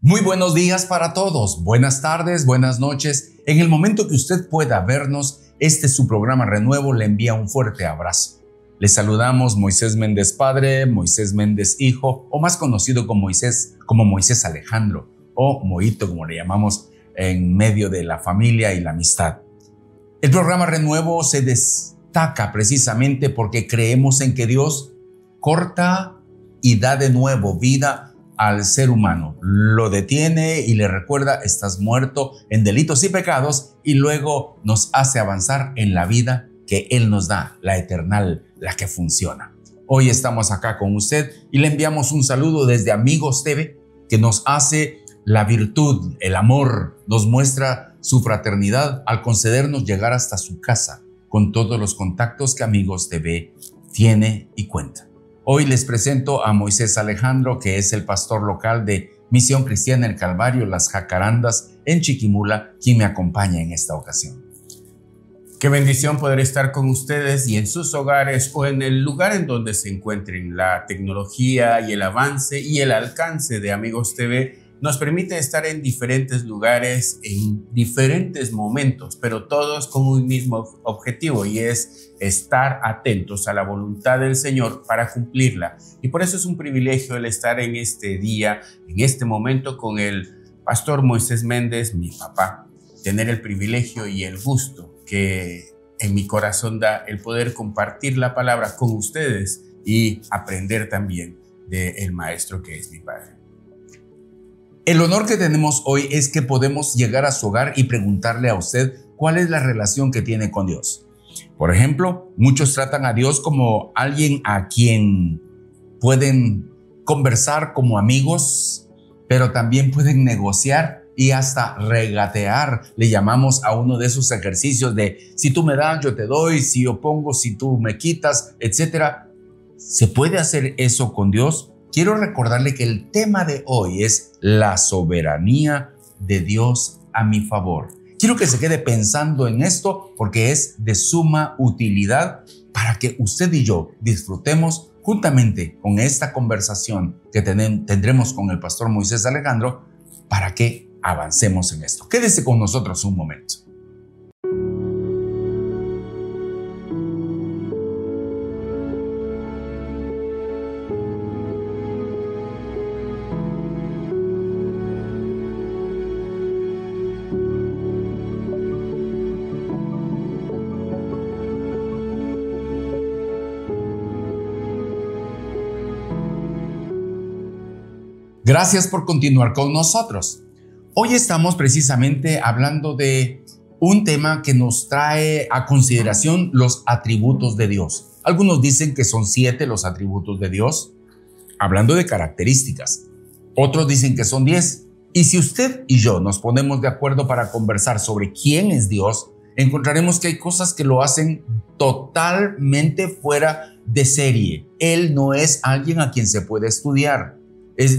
Muy buenos días para todos, buenas tardes, buenas noches. En el momento que usted pueda vernos, este es su programa Renuevo, le envía un fuerte abrazo. Le saludamos Moisés Méndez Padre, Moisés Méndez Hijo, o más conocido como Moisés Alejandro, o Moito, como le llamamos en medio de la familia y la amistad. El programa Renuevo se destaca precisamente porque creemos en que Dios corta y da de nuevo vida al ser humano, lo detiene y le recuerda: estás muerto en delitos y pecados, y luego nos hace avanzar en la vida que Él nos da, la eternal, la que funciona. Hoy estamos acá con usted y le enviamos un saludo desde Amigos TV, que nos hace la virtud, el amor, nos muestra su fraternidad al concedernos llegar hasta su casa con todos los contactos que Amigos TV tiene y cuenta. Hoy les presento a Moisés Alejandro, que es el pastor local de Misión Cristiana El Calvario, Las Jacarandas, en Chiquimula, quien me acompaña en esta ocasión. Qué bendición poder estar con ustedes y en sus hogares o en el lugar en donde se encuentren. La tecnología y el avance y el alcance de Amigos TV nos permite estar en diferentes lugares, en diferentes momentos, pero todos con un mismo objetivo, y es estar atentos a la voluntad del Señor para cumplirla. Y por eso es un privilegio el estar en este día, en este momento, con el pastor Moisés Méndez, mi papá, tener el privilegio y el gusto que en mi corazón da el poder compartir la palabra con ustedes y aprender también del maestro que es mi padre. El honor que tenemos hoy es que podemos llegar a su hogar y preguntarle a usted cuál es la relación que tiene con Dios. Por ejemplo, muchos tratan a Dios como alguien a quien pueden conversar como amigos, pero también pueden negociar y hasta regatear. Le llamamos a uno de esos ejercicios de: si tú me das, yo te doy; si yo pongo, si tú me quitas, etc. ¿Se puede hacer eso con Dios? Quiero recordarle que el tema de hoy es la soberanía de Dios a mi favor. Quiero que se quede pensando en esto porque es de suma utilidad para que usted y yo disfrutemos juntamente con esta conversación que tendremos con el pastor Moisés Alejandro, para que avancemos en esto. Quédese con nosotros un momento. Gracias por continuar con nosotros. Hoy estamos precisamente hablando de un tema que nos trae a consideración los atributos de Dios. Algunos dicen que son 7 los atributos de Dios, hablando de características. Otros dicen que son 10. Y si usted y yo nos ponemos de acuerdo para conversar sobre quién es Dios, encontraremos que hay cosas que lo hacen totalmente fuera de serie. Él no es alguien a quien se puede estudiar.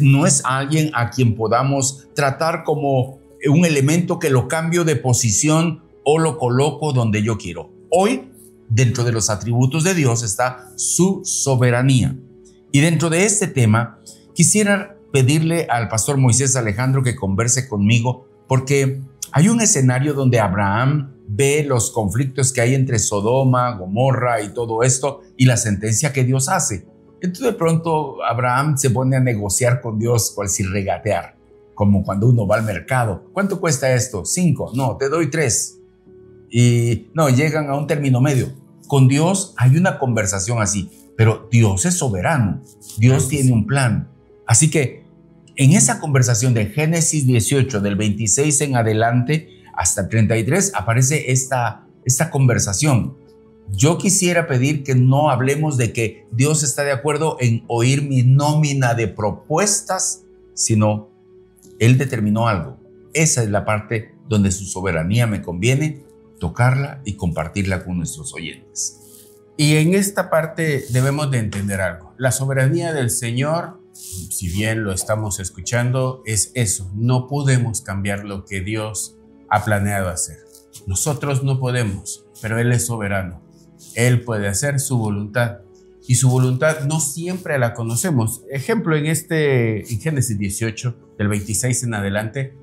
No es alguien a quien podamos tratar como un elemento que lo cambio de posición o lo coloco donde yo quiero. Hoy, dentro de los atributos de Dios está su soberanía. Y dentro de este tema, quisiera pedirle al pastor Moisés Alejandro que converse conmigo, porque hay un escenario donde Abraham ve los conflictos que hay entre Sodoma, Gomorra y todo esto, y la sentencia que Dios hace. Entonces de pronto Abraham se pone a negociar con Dios, cual si regatear, como cuando uno va al mercado. ¿Cuánto cuesta esto? 5, no, te doy 3. Y no, llegan a un término medio. Con Dios hay una conversación así, pero Dios es soberano, Dios tiene un plan. Así que en esa conversación de Génesis 18, del 26 en adelante hasta el 33, aparece esta conversación. Yo quisiera pedir que no hablemos de que Dios está de acuerdo en oír mi nómina de propuestas, sino Él determinó algo. Esa es la parte donde su soberanía me conviene tocarla y compartirla con nuestros oyentes. Y en esta parte debemos de entender algo. La soberanía del Señor, si bien lo estamos escuchando, es eso. No podemos cambiar lo que Dios ha planeado hacer. Nosotros no podemos, pero Él es soberano. Él puede hacer su voluntad. y su voluntad no siempre la conocemos. Ejemplo, en Génesis 18, del 26 en adelante,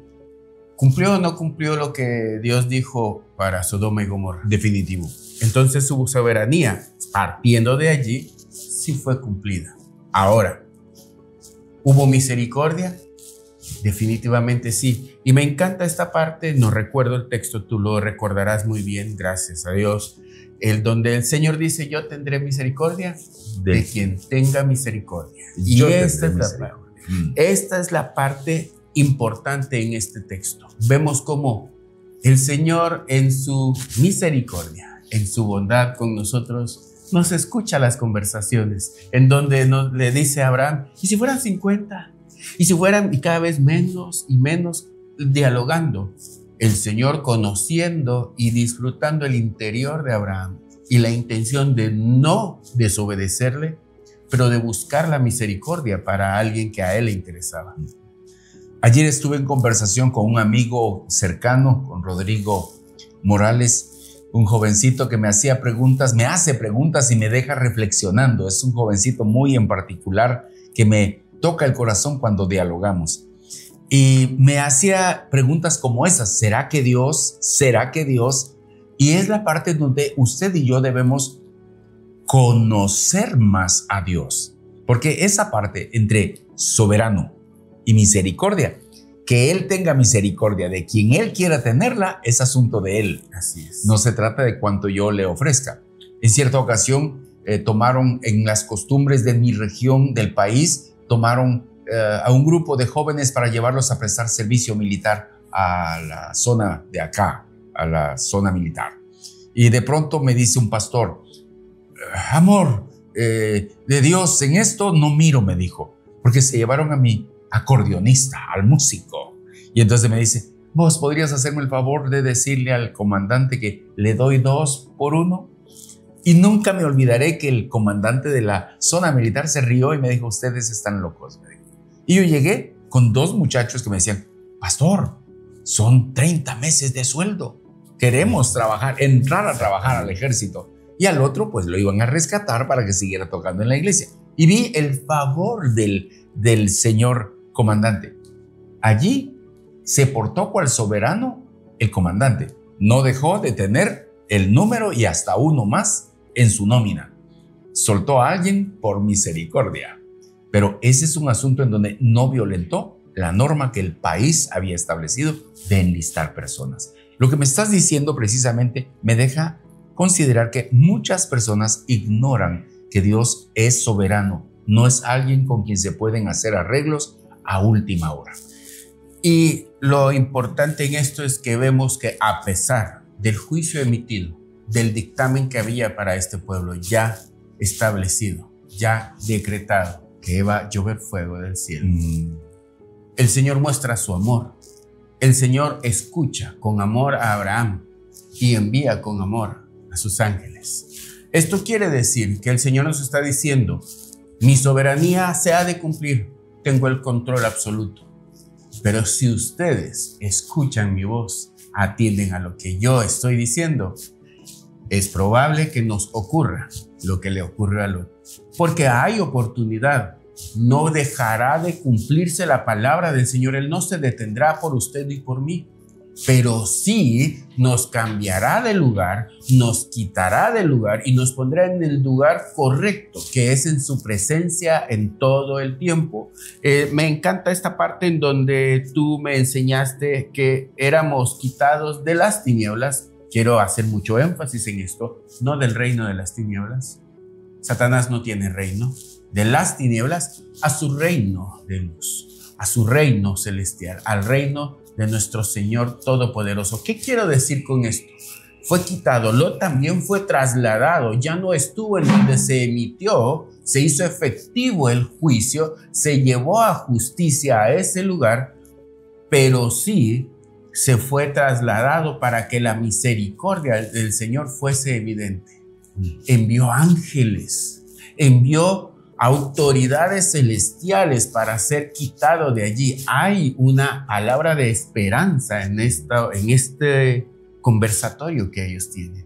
¿cumplió o no cumplió lo que Dios dijo para Sodoma y Gomorra? Definitivo. Entonces su soberanía, partiendo de allí, sí fue cumplida. Ahora, ¿hubo misericordia? Definitivamente sí. Y me encanta esta parte, no recuerdo el texto, tú lo recordarás muy bien, gracias a Dios, donde el Señor dice, yo tendré misericordia de quien tenga misericordia. Y esta es la parte importante en este texto. Vemos cómo el Señor en su misericordia, en su bondad con nosotros, nos escucha las conversaciones, en donde le dice a Abraham, ¿y si fueran 50? ¿Y si fueran cada vez menos y menos? Dialogando, el Señor conociendo y disfrutando el interior de Abraham y la intención de no desobedecerle, pero de buscar la misericordia para alguien que a él le interesaba. Ayer estuve en conversación con un amigo cercano, con Rodrigo Morales, un jovencito que me hace preguntas y me deja reflexionando. Es un jovencito muy en particular que me toca el corazón cuando dialogamos. Y me hacía preguntas como esas. ¿Será que Dios? ¿Será que Dios? Y es la parte donde usted y yo debemos conocer más a Dios. Porque esa parte entre soberano y misericordia, que Él tenga misericordia de quien Él quiera tenerla, es asunto de Él. Así es. No se trata de cuánto yo le ofrezca. En cierta ocasión tomaron en las costumbres de mi región del país, tomaron a un grupo de jóvenes para llevarlos a prestar servicio militar a la zona de acá, a la zona militar. Y de pronto me dice un pastor, amor, de Dios en esto no miro, me dijo, porque se llevaron a mi acordeonista, al músico. Y entonces me dice, ¿vos podrías hacerme el favor de decirle al comandante que le doy 2 por 1? Y nunca me olvidaré que el comandante de la zona militar se rió y me dijo, ustedes están locos, me dijo. Y yo llegué con 2 muchachos que me decían, pastor, son 30 meses de sueldo. Queremos entrar a trabajar al ejército. Y al otro pues lo iban a rescatar para que siguiera tocando en la iglesia. Y vi el favor del señor comandante. Allí se portó cual soberano el comandante. No dejó de tener el número y hasta uno más en su nómina. Soltó a alguien por misericordia. Pero ese es un asunto en donde no violentó la norma que el país había establecido de enlistar personas. Lo que me estás diciendo precisamente me deja considerar que muchas personas ignoran que Dios es soberano, no es alguien con quien se pueden hacer arreglos a última hora. Y lo importante en esto es que vemos que a pesar del juicio emitido, del dictamen que había para este pueblo ya establecido, ya decretado, que iba a llover fuego del cielo, el Señor muestra su amor. El Señor escucha con amor a Abraham y envía con amor a sus ángeles. Esto quiere decir que el Señor nos está diciendo, mi soberanía se ha de cumplir, tengo el control absoluto. Pero si ustedes escuchan mi voz, atienden a lo que yo estoy diciendo, es probable que nos ocurra lo que le ocurrió al otro. Porque hay oportunidad. No dejará de cumplirse la palabra del Señor. Él no se detendrá por usted y por mí. Pero sí nos cambiará de lugar, nos quitará del lugar y nos pondrá en el lugar correcto, que es en su presencia en todo el tiempo. Me encanta esta parte en donde tú me enseñaste que éramos quitados de las tinieblas. Quiero hacer mucho énfasis en esto, no del reino de las tinieblas. Satanás no tiene reino. De las tinieblas a su reino de luz, a su reino celestial, al reino de nuestro Señor Todopoderoso. ¿Qué quiero decir con esto? Fue quitado, Lot también fue trasladado, ya no estuvo en donde se emitió, se hizo efectivo el juicio, se llevó a justicia a ese lugar, pero sí se fue trasladado para que la misericordia del Señor fuese evidente. Envió ángeles, envió autoridades celestiales para ser quitado de allí. Hay una palabra de esperanza en este conversatorio que ellos tienen.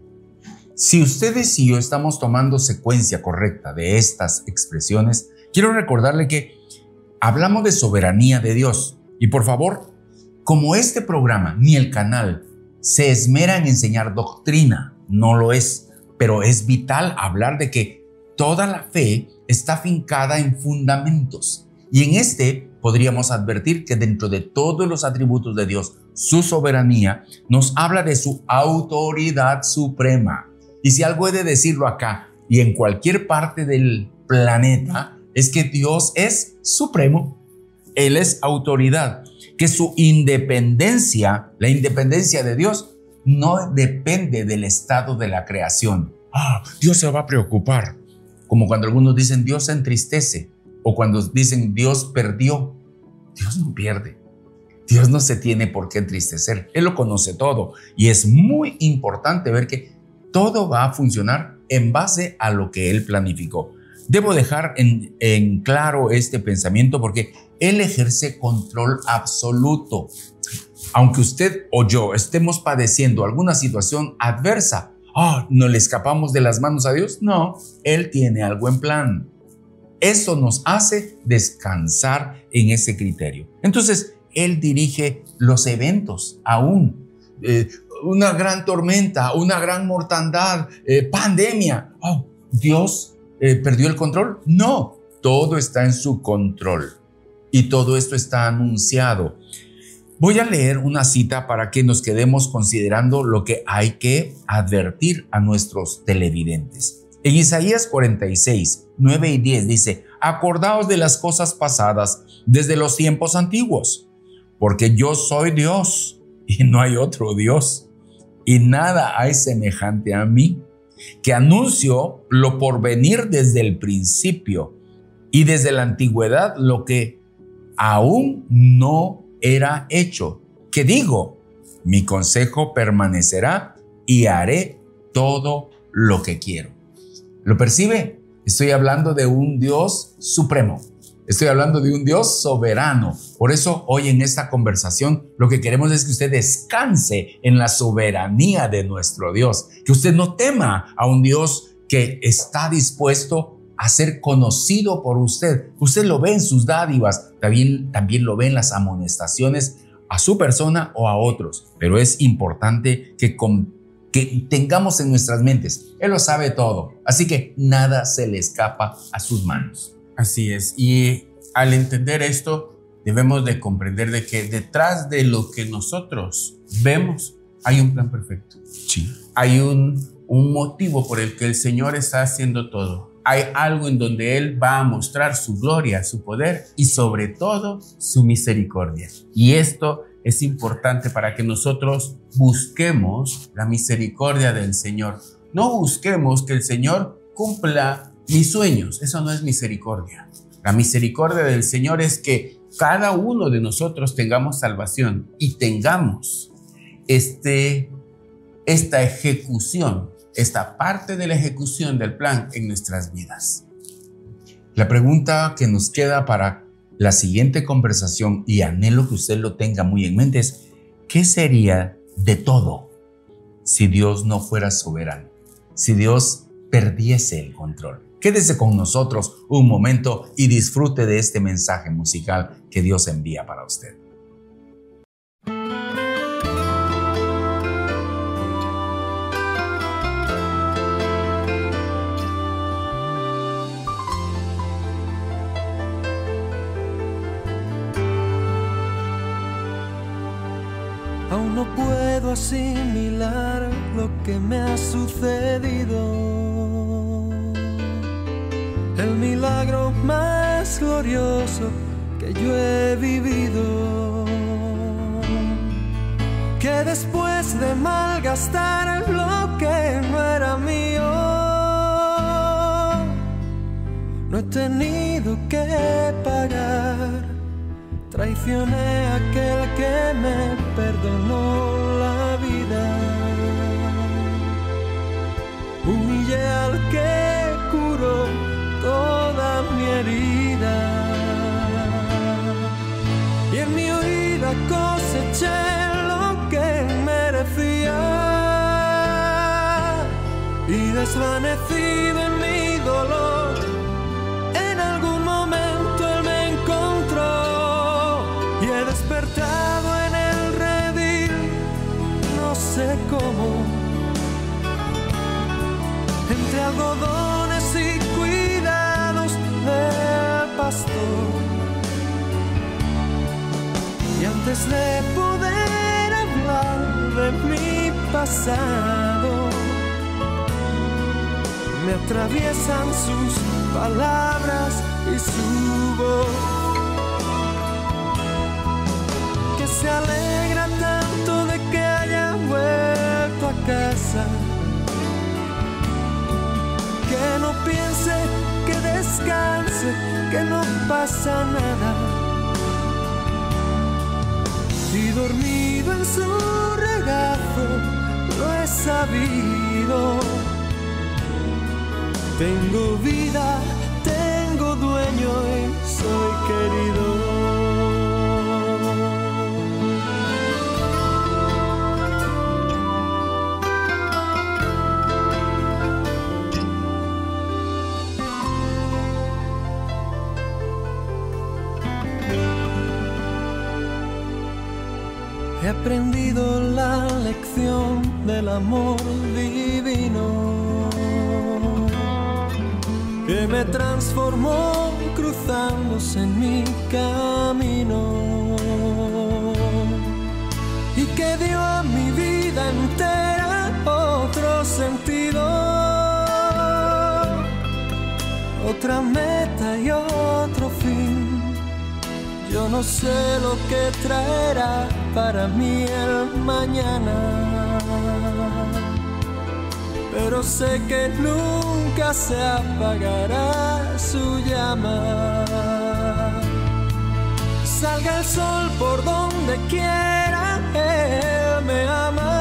Si ustedes y yo estamos tomando secuencia correcta de estas expresiones, quiero recordarle que hablamos de soberanía de Dios. Y por favor, como este programa ni el canal se esmera en enseñar doctrina, no lo es, pero es vital hablar de que toda la fe está fincada en fundamentos. Y en este podríamos advertir que dentro de todos los atributos de Dios, su soberanía nos habla de su autoridad suprema. Y si algo he de decirlo acá y en cualquier parte del planeta, es que Dios es supremo. Él es autoridad. Que su independencia, la independencia de Dios, no depende del estado de la creación. Dios se va a preocupar. Como cuando algunos dicen Dios se entristece, o cuando dicen Dios perdió. Dios no pierde. Dios no se tiene por qué entristecer. Él lo conoce todo. Y es muy importante ver que todo va a funcionar en base a lo que Él planificó. Debo dejar en claro este pensamiento porque Él ejerce control absoluto. Aunque usted o yo estemos padeciendo alguna situación adversa, ¿no le escapamos de las manos a Dios? No, Él tiene algo en plan. Eso nos hace descansar en ese criterio. Entonces, Él dirige los eventos aún. Una gran tormenta, una gran mortandad, pandemia. ¿Dios perdió el control? No, todo está en su control. Y todo esto está anunciado. Voy a leer una cita para que nos quedemos considerando lo que hay que advertir a nuestros televidentes. En Isaías 46, 9 y 10 dice: acordaos de las cosas pasadas desde los tiempos antiguos, porque yo soy Dios y no hay otro Dios, y nada hay semejante a mí, que anuncio lo por venir desde el principio y desde la antigüedad lo que aún no era hecho, que digo, mi consejo permanecerá y haré todo lo que quiero. ¿Lo percibe? Estoy hablando de un Dios supremo. Estoy hablando de un Dios soberano. Por eso hoy en esta conversación lo que queremos es que usted descanse en la soberanía de nuestro Dios. Que usted no tema a un Dios que está dispuesto a ser conocido por usted. Usted lo ve en sus dádivas, también lo ve en las amonestaciones a su persona o a otros. Pero es importante que tengamos en nuestras mentes, Él lo sabe todo. Así que nada se le escapa a sus manos. Así es, y al entender esto, debemos de comprender de que detrás de lo que nosotros vemos hay un plan perfecto. Sí. Hay un motivo por el que el Señor está haciendo todo. Hay algo en donde Él va a mostrar su gloria, su poder y sobre todo su misericordia. Y esto es importante para que nosotros busquemos la misericordia del Señor. No busquemos que el Señor cumpla mis sueños, eso no es misericordia. La misericordia del Señor es que cada uno de nosotros tengamos salvación y tengamos esta ejecución, esta parte de la ejecución del plan en nuestras vidas. La pregunta que nos queda para la siguiente conversación, y anhelo que usted lo tenga muy en mente, es: ¿qué sería de todo si Dios no fuera soberano? Si Dios perdiese el control. Quédese con nosotros un momento y disfrute de este mensaje musical que Dios envía para usted. Aún no puedo asimilar lo que me ha sucedido. El milagro más glorioso que yo he vivido. Que después de malgastar lo que no era mío, no he tenido que pagar. Traicioné a aquel que me perdonó la vida. Humillé al que curó toda mi herida. Y en mi huida coseché lo que merecía. Y desvanecido en mi dolor. En algún momento Él me encontró y he despertado en el redil, no sé cómo, entre algodones y cuidados del pastor. Y antes de poder hablar de mi pasado, me atraviesan sus palabras y su voz, que se alegra tanto de que haya vuelto a casa, que no piense, que descanse, que no pasa nada. Y dormido en su regazo lo he sabido. Tengo vida, tengo dueño y soy querido. He aprendido la lección del amor divino, que me transformó cruzándose en mi camino y que dio a mi vida entera otro sentido, otra meta y otro fin. Yo no sé lo que traerá para mí el mañana, pero sé que nunca se apagará su llama. Salga el sol por donde quiera, Él me ama.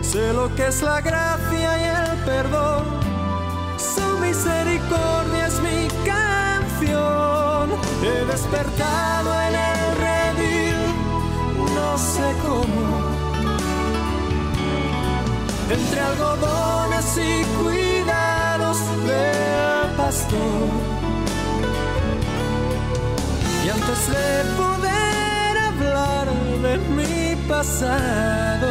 Sé lo que es la gracia y el perdón, su misericordia es mi canción. He despertado en el redil, no sé cómo, entre algodones y cuidados del pastor. Y antes de poder hablar de mi pasado,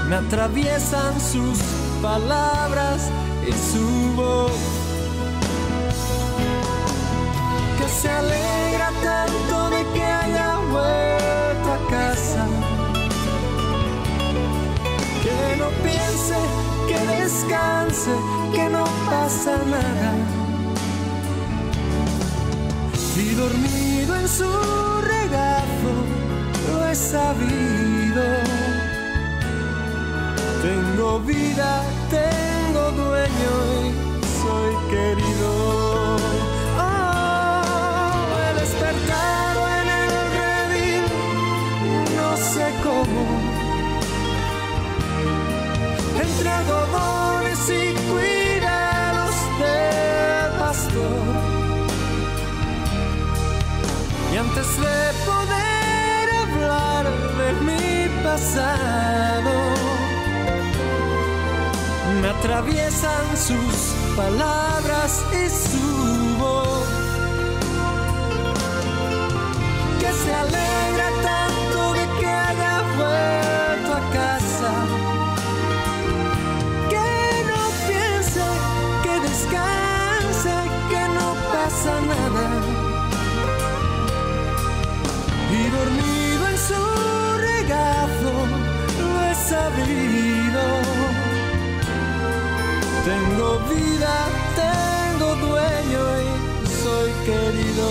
me atraviesan sus palabras y su voz, que se alegra tanto de que haya vuelto a casa, que no piense, que descanse, que no pasa nada. Y dormido en su regazo lo he sabido. Tengo vida, tengo dueño y soy querido. Oh, he despertado en el redil, no sé cómo, entre algodones y cuidados del pastor. Y antes de poder hablar de mi pasado, me atraviesan sus palabras y su voz, que se alegra tanto de que haya vuelto a casa, que no piense, que descanse, que no pasa nada. Y dormido en su regazo lo he sabido. Tengo vida, tengo dueño y soy querido.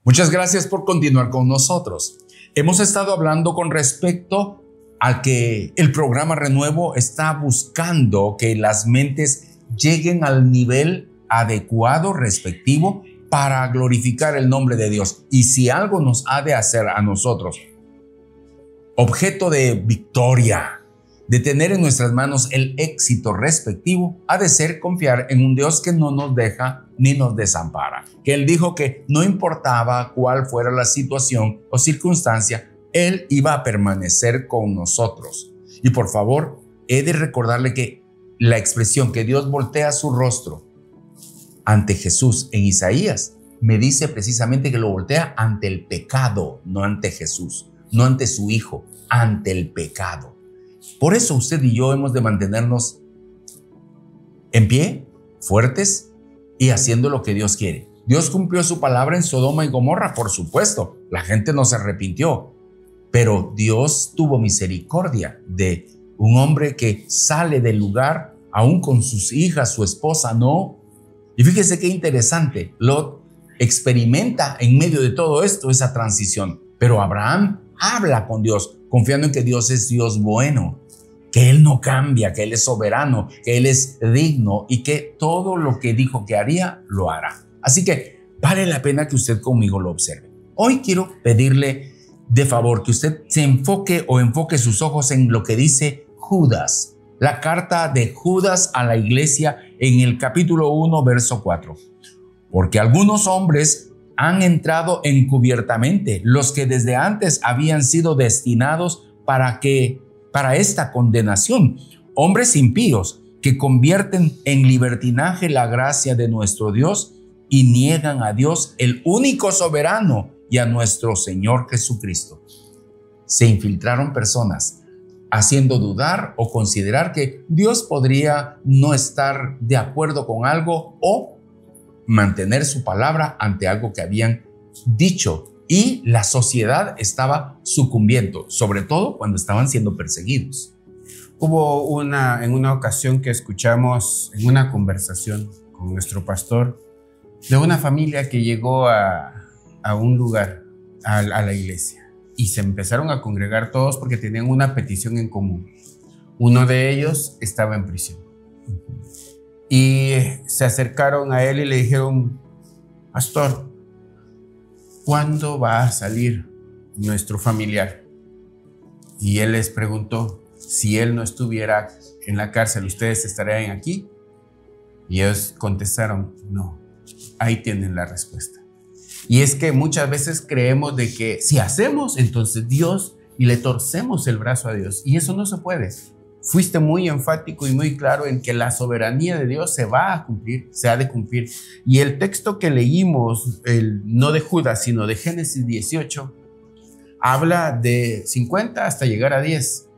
Muchas gracias por continuar con nosotros. Hemos estado hablando con respecto a que el programa Renuevo está buscando que las mentes lleguen al nivel adecuado, respectivo, para glorificar el nombre de Dios. Y si algo nos ha de hacer a nosotros objeto de victoria, de tener en nuestras manos el éxito respectivo, ha de ser confiar en un Dios que no nos deja ni nos desampara. Que Él dijo que no importaba cuál fuera la situación o circunstancia, Él iba a permanecer con nosotros. Y por favor, he de recordarle que la expresión que Dios voltea su rostro ante Jesús en Isaías me dice precisamente que lo voltea ante el pecado, no ante Jesús, no ante su Hijo, ante el pecado. Por eso usted y yo hemos de mantenernos en pie, fuertes y haciendo lo que Dios quiere. Dios cumplió su palabra en Sodoma y Gomorra, por supuesto. La gente no se arrepintió, pero Dios tuvo misericordia de un hombre que sale del lugar, aún con sus hijas, su esposa no. Y fíjese qué interesante, Lot experimenta en medio de todo esto esa transición, pero Abraham habla con Dios, confiando en que Dios es Dios bueno, que Él no cambia, que Él es soberano, que Él es digno y que todo lo que dijo que haría, lo hará. Así que vale la pena que usted conmigo lo observe. Hoy quiero pedirle de favor que usted se enfoque sus ojos en lo que dice Judas, la carta de Judas a la iglesia en el capítulo 1, verso 4. Porque algunos hombres han entrado encubiertamente, los que desde antes habían sido destinados para esta condenación, hombres impíos que convierten en libertinaje la gracia de nuestro Dios y niegan a Dios, el único soberano, y a nuestro Señor Jesucristo. Se infiltraron personas haciendo dudar o considerar que Dios podría no estar de acuerdo con algo o mantener su palabra ante algo que habían dicho, y la sociedad estaba sucumbiendo, sobre todo cuando estaban siendo perseguidos. Hubo en una ocasión que escuchamos en una conversación con nuestro pastor de una familia que llegó a un lugar, a la iglesia, y se empezaron a congregar todos porque tenían una petición en común. Uno de ellos estaba en prisión y se acercaron a él y le dijeron: pastor, ¿cuándo va a salir nuestro familiar? Y él les preguntó: si él no estuviera en la cárcel, ¿ustedes estarían aquí? Y ellos contestaron: no. Ahí tienen la respuesta. Y es que muchas veces creemos de que si hacemos, entonces Dios, y le torcemos el brazo a Dios. Y eso no se puede. Fuiste muy enfático y muy claro en que la soberanía de Dios se va a cumplir, se ha de cumplir. Y el texto que leímos, no de Judas, sino de Génesis 18, habla de 50 hasta llegar a 10.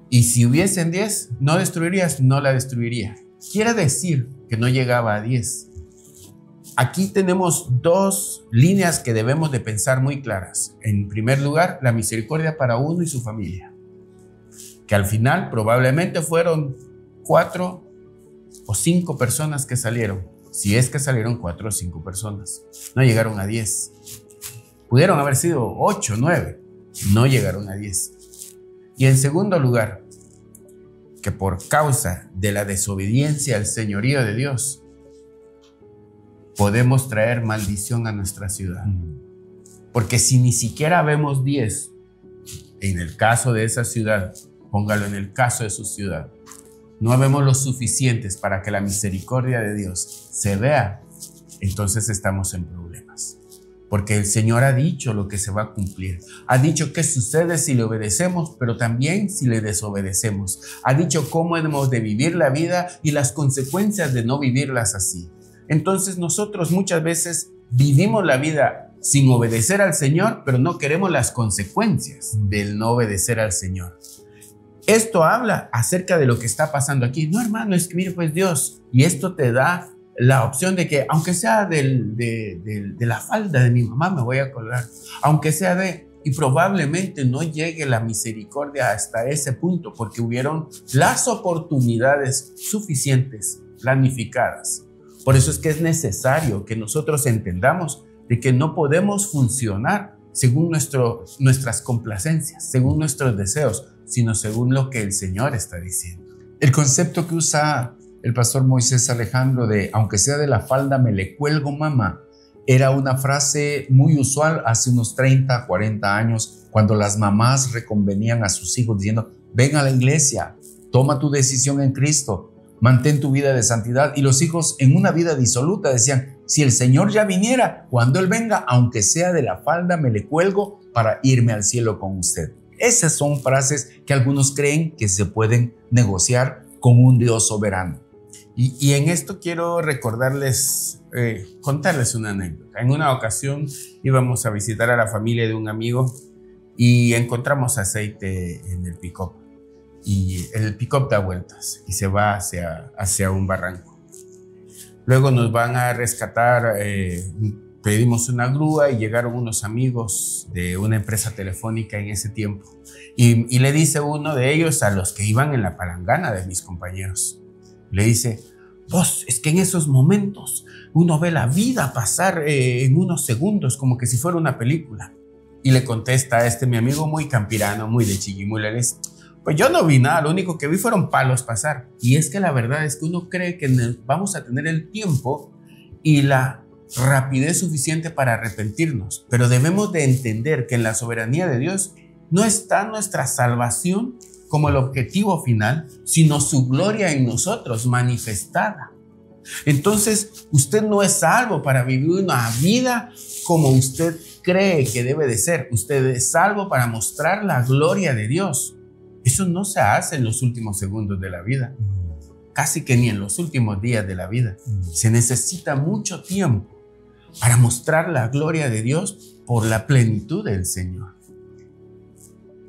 Y si hubiesen 10, ¿no destruirías? No la destruiría. Quiere decir que no llegaba a 10. Aquí tenemos dos líneas que debemos de pensar muy claras. En primer lugar, la misericordia para uno y su familia, que al final probablemente fueron 4 o 5 personas que salieron. Si es que salieron 4 o 5 personas, no llegaron a 10. Pudieron haber sido 8 o 9, no llegaron a 10. Y en segundo lugar, que por causa de la desobediencia al señorío de Dios, podemos traer maldición a nuestra ciudad. Porque si ni siquiera vemos 10, en el caso de esa ciudad, póngalo en el caso de su ciudad, no vemos los suficientes para que la misericordia de Dios se vea, entonces estamos en problemas. Porque el Señor ha dicho lo que se va a cumplir. Ha dicho qué sucede si le obedecemos, pero también si le desobedecemos. Ha dicho cómo hemos de vivir la vida y las consecuencias de no vivirlas así. Entonces nosotros muchas veces vivimos la vida sin obedecer al Señor, pero no queremos las consecuencias del no obedecer al Señor. Esto habla acerca de lo que está pasando aquí. No, hermano, es que mire pues Dios, y esto te da la opción de que aunque sea de la falda de mi mamá me voy a colgar, aunque sea y probablemente no llegue la misericordia hasta ese punto porque hubieron las oportunidades suficientes, planificadas. Por eso es que es necesario que nosotros entendamos de que no podemos funcionar según nuestras complacencias, según nuestros deseos, sino según lo que el Señor está diciendo. El concepto que usa el pastor Moisés Alejandro de aunque sea de la falda me le cuelgo mamá, era una frase muy usual hace unos 30, 40 años cuando las mamás reconvenían a sus hijos diciendo ven a la iglesia, toma tu decisión en Cristo, mantén tu vida de santidad. Y los hijos en una vida disoluta decían si el Señor ya viniera, cuando Él venga, aunque sea de la falda me le cuelgo para irme al cielo con usted. Esas son frases que algunos creen que se pueden negociar con un Dios soberano. Y en esto quiero recordarles, contarles una anécdota. En una ocasión íbamos a visitar a la familia de un amigo y encontramos aceite en el pick-up. Y el pick-up da vueltas y se va hacia un barranco. Luego nos van a rescatar, pedimos una grúa y llegaron unos amigos de una empresa telefónica en ese tiempo. Y le dice uno de ellos a los que iban en la palangana de mis compañeros, le dice, vos, es que en esos momentos uno ve la vida pasar en unos segundos, como que si fuera una película. Y le contesta a mi amigo muy campirano, muy de Chiquimula, le dice, pues yo no vi nada, lo único que vi fueron palos pasar. Y es que la verdad es que uno cree que vamos a tener el tiempo y la rapidez suficiente para arrepentirnos, pero debemos de entender que en la soberanía de Dios no está nuestra salvación como el objetivo final, sino su gloria en nosotros manifestada. Entonces, usted no es salvo para vivir una vida como usted cree que debe de ser. Usted es salvo para mostrar la gloria de Dios. Eso no se hace en los últimos segundos de la vida, casi que ni en los últimos días de la vida. Se necesita mucho tiempo para mostrar la gloria de Dios por la plenitud del Señor.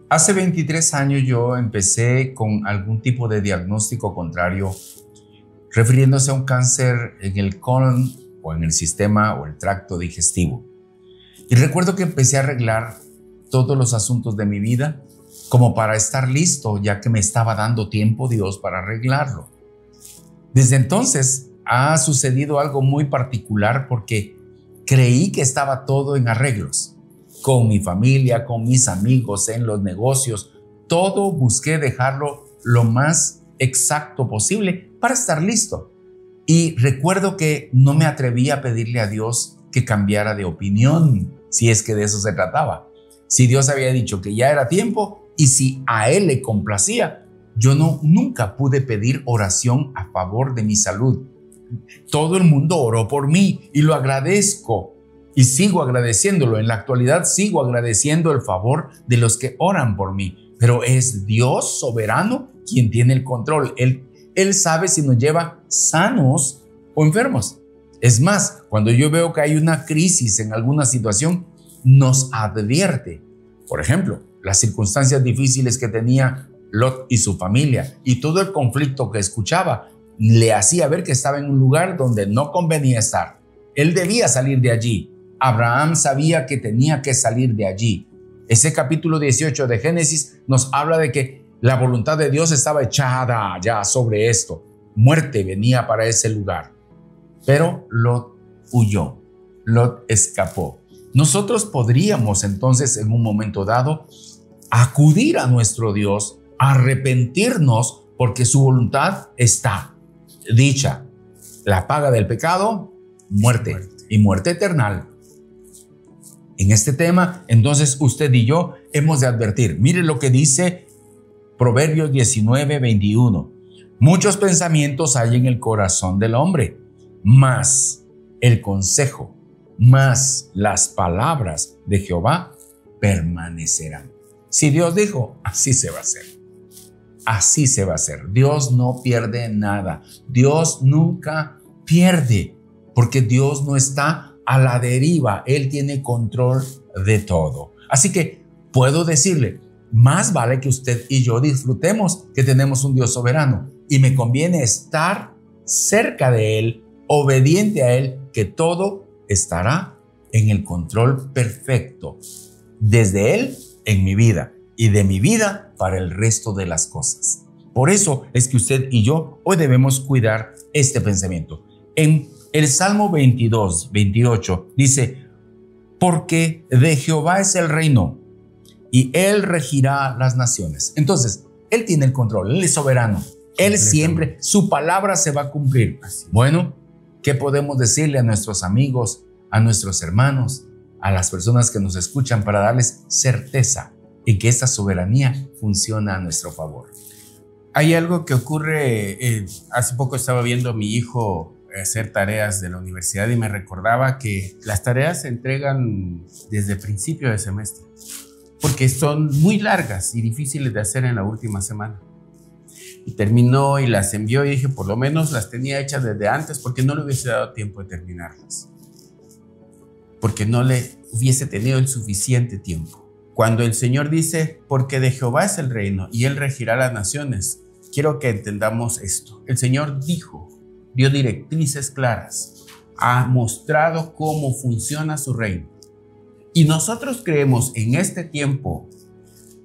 Hace 23 años yo empecé con algún tipo de diagnóstico contrario, refiriéndose a un cáncer en el colon o en el sistema o el tracto digestivo. Y recuerdo que empecé a arreglar todos los asuntos de mi vida como para estar listo, ya que me estaba dando tiempo Dios para arreglarlo. Desde entonces ha sucedido algo muy particular porque creí que estaba todo en arreglos. Con mi familia, con mis amigos, en los negocios, todo busqué dejarlo lo más exacto posible para estar listo. Y recuerdo que no me atreví a pedirle a Dios que cambiara de opinión, si es que de eso se trataba. Si Dios había dicho que ya era tiempo y si a Él le complacía, yo nunca pude pedir oración a favor de mi salud. Todo el mundo oró por mí y lo agradezco. Y sigo agradeciéndolo. En la actualidad sigo agradeciendo el favor de los que oran por mí. Pero es Dios soberano quien tiene el control. Él sabe si nos lleva sanos o enfermos. Es más, cuando yo veo que hay una crisis en alguna situación, nos advierte. Por ejemplo, las circunstancias difíciles que tenía Lot y su familia y todo el conflicto que escuchaba le hacía ver que estaba en un lugar donde no convenía estar. Él debía salir de allí. Abraham sabía que tenía que salir de allí. Ese capítulo 18 de Génesis nos habla de que la voluntad de Dios estaba echada ya sobre esto. Muerte venía para ese lugar. Pero Lot huyó. Lot escapó. Nosotros podríamos entonces en un momento dado acudir a nuestro Dios, arrepentirnos porque su voluntad está dicha. La paga del pecado, muerte y muerte eterna. En este tema, entonces usted y yo hemos de advertir. Mire lo que dice Proverbios 19:21. Muchos pensamientos hay en el corazón del hombre, mas el consejo, mas las palabras de Jehová permanecerán. Si Dios dijo, así se va a hacer. Así se va a hacer. Dios no pierde nada. Dios nunca pierde, porque Dios no está a la deriva. Él tiene control de todo. Así que puedo decirle, más vale que usted y yo disfrutemos que tenemos un Dios soberano y me conviene estar cerca de Él, obediente a Él, que todo estará en el control perfecto desde Él en mi vida y de mi vida para el resto de las cosas. Por eso es que usted y yo hoy debemos cuidar este pensamiento. En el Salmo 22, 28 dice, porque de Jehová es el reino y Él regirá las naciones. Entonces, Él tiene el control, Él es soberano. Él siempre, su palabra se va a cumplir. Bueno, ¿qué podemos decirle a nuestros amigos, a nuestros hermanos, a las personas que nos escuchan para darles certeza en que esta soberanía funciona a nuestro favor? Hay algo que ocurre, hace poco estaba viendo a mi hijo hacer tareas de la universidad y me recordaba que las tareas se entregan desde el principio de semestre, porque son muy largas y difíciles de hacer en la última semana. Y terminó y las envió y dije, por lo menos las tenía hechas desde antes porque no le hubiese dado tiempo de terminarlas. Porque no le hubiese tenido el suficiente tiempo. Cuando el Señor dice, porque de Jehová es el reino y Él regirá las naciones, quiero que entendamos esto. El Señor dijo, dio directrices claras, ha mostrado cómo funciona su reino. Y nosotros creemos en este tiempo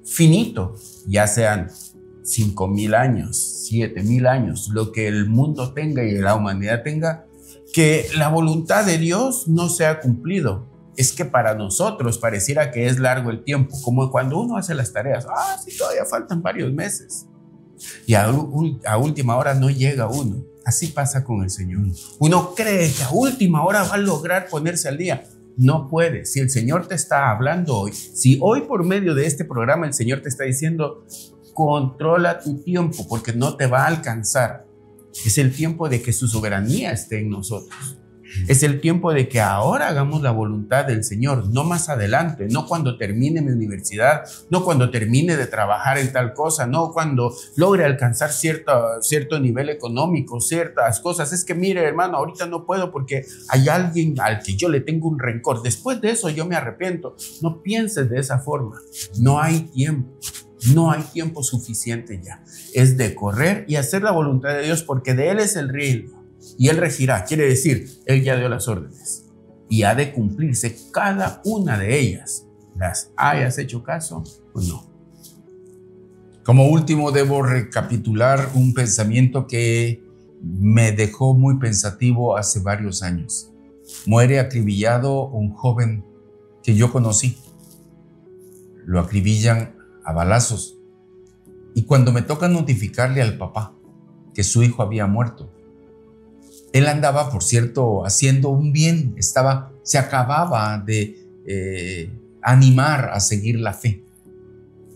finito, ya sean 5,000 años, 7,000 años, lo que el mundo tenga y la humanidad tenga, que la voluntad de Dios no se ha cumplido. Es que para nosotros pareciera que es largo el tiempo, como cuando uno hace las tareas. Sí, todavía faltan varios meses. Y a última hora no llega uno. Así pasa con el Señor. Uno cree que a última hora va a lograr ponerse al día. No puede. Si el Señor te está hablando hoy, si hoy por medio de este programa el Señor te está diciendo, controla tu tiempo porque no te va a alcanzar. Es el tiempo de que su soberanía esté en nosotros. Es el tiempo de que ahora hagamos la voluntad del Señor, no más adelante, no cuando termine mi universidad, no cuando termine de trabajar en tal cosa, no cuando logre alcanzar cierto nivel económico, ciertas cosas. Es que mire, hermano, ahorita no puedo porque hay alguien al que yo le tengo un rencor. Después de eso yo me arrepiento. No pienses de esa forma. No hay tiempo. No hay tiempo suficiente ya. Es de correr y hacer la voluntad de Dios porque de Él es el reino y Él regirá. Quiere decir, Él ya dio las órdenes y ha de cumplirse cada una de ellas. ¿Las hayas hecho caso o no? Como último, debo recapitular un pensamiento que me dejó muy pensativo hace varios años. Muere acribillado un joven que yo conocí. Lo acribillan a balazos. Y cuando me toca notificarle al papá que su hijo había muerto, él andaba, por cierto, haciendo un bien, se acababa de animar a seguir la fe.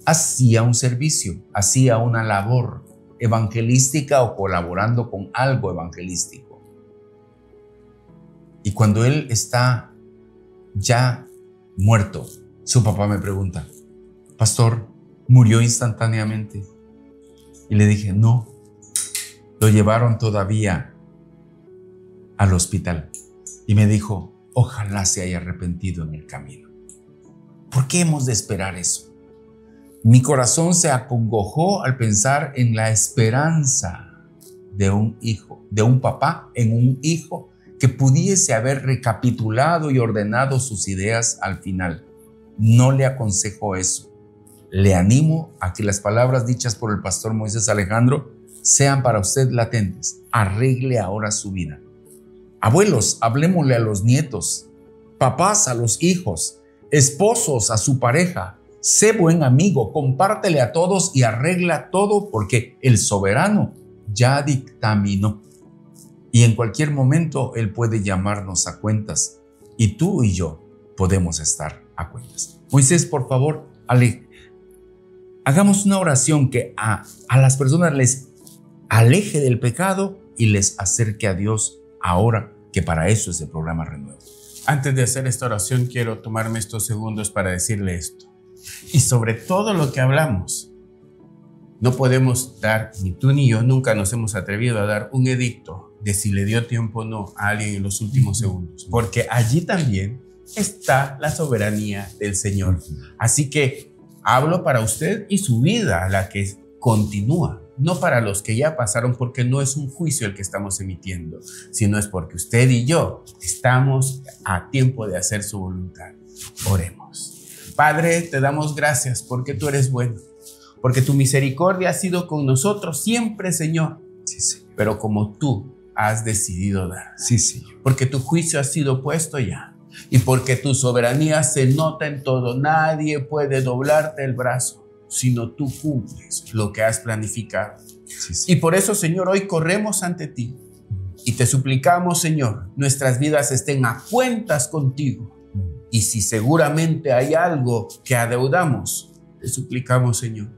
Hacía un servicio, hacía una labor evangelística o colaborando con algo evangelístico. Y cuando él está ya muerto, su papá me pregunta, pastor, ¿murió instantáneamente? Y le dije, no, lo llevaron todavía al hospital. Y me dijo, ojalá se haya arrepentido en el camino. ¿Por qué hemos de esperar eso? Mi corazón se acongojó al pensar en la esperanza de un hijo, de un papá en un hijo que pudiese haber recapitulado y ordenado sus ideas al final. No le aconsejo eso. Le animo a que las palabras dichas por el pastor Moisés Alejandro sean para usted latentes. Arregle ahora su vida. Abuelos, hablémosle a los nietos. Papás a los hijos. Esposos a su pareja. Sé buen amigo, compártele a todos y arregla todo porque el soberano ya dictaminó. Y en cualquier momento Él puede llamarnos a cuentas. Y tú y yo podemos estar a cuentas. Moisés, por favor, hagamos una oración que a las personas les aleje del pecado y les acerque a Dios ahora, que para eso es el programa Renuevo. Antes de hacer esta oración, quiero tomarme estos segundos para decirle esto. Y sobre todo lo que hablamos, no podemos dar, ni tú ni yo nunca nos hemos atrevido a dar un edicto de si le dio tiempo o no a alguien en los últimos segundos, porque allí también está la soberanía del Señor. Así que hablo para usted y su vida, la que continúa, no para los que ya pasaron, porque no es un juicio el que estamos emitiendo, sino es porque usted y yo estamos a tiempo de hacer su voluntad. Oremos. Padre, te damos gracias porque tú eres bueno, porque tu misericordia ha sido con nosotros siempre, Señor. Sí, sí. Pero como tú has decidido dar. Sí, sí. Porque tu juicio ha sido puesto ya y porque tu soberanía se nota en todo. Nadie puede doblarte el brazo, sino tú cumples lo que has planificado. Y por eso, Señor, hoy corremos ante ti y te suplicamos, Señor, nuestras vidas estén a cuentas contigo. Y si seguramente hay algo que adeudamos, te suplicamos, Señor,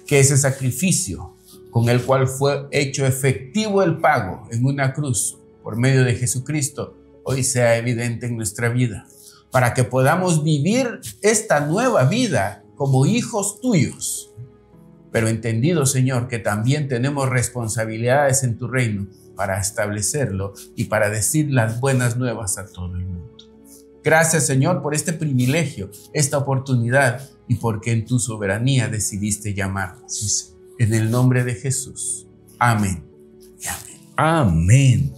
que ese sacrificio con el cual fue hecho efectivo el pago en una cruz por medio de Jesucristo, hoy sea evidente en nuestra vida, para que podamos vivir esta nueva vida como hijos tuyos. Pero entendido, Señor, que también tenemos responsabilidades en tu reino para establecerlo y para decir las buenas nuevas a todo el mundo. Gracias, Señor, por este privilegio, esta oportunidad y porque en tu soberanía decidiste llamarnos. En el nombre de Jesús. Amén. Amén. Amén.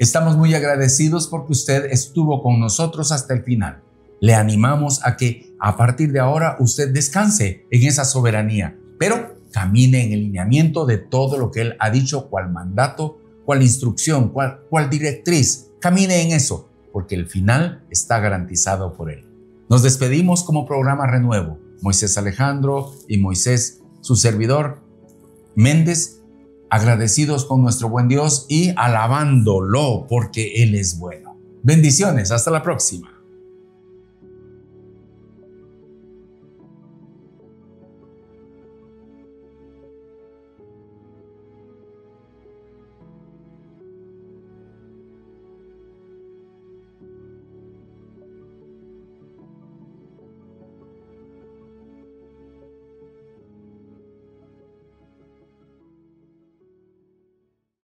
Estamos muy agradecidos porque usted estuvo con nosotros hasta el final. Le animamos a que a partir de ahora usted descanse en esa soberanía, pero camine en el lineamiento de todo lo que Él ha dicho, cual mandato, cual instrucción, cual directriz. Camine en eso, porque el final está garantizado por Él. Nos despedimos como programa Renuevo. Moisés Alejandro y Moisés, su servidor Méndez, agradecidos con nuestro buen Dios y alabándolo porque Él es bueno. Bendiciones, hasta la próxima.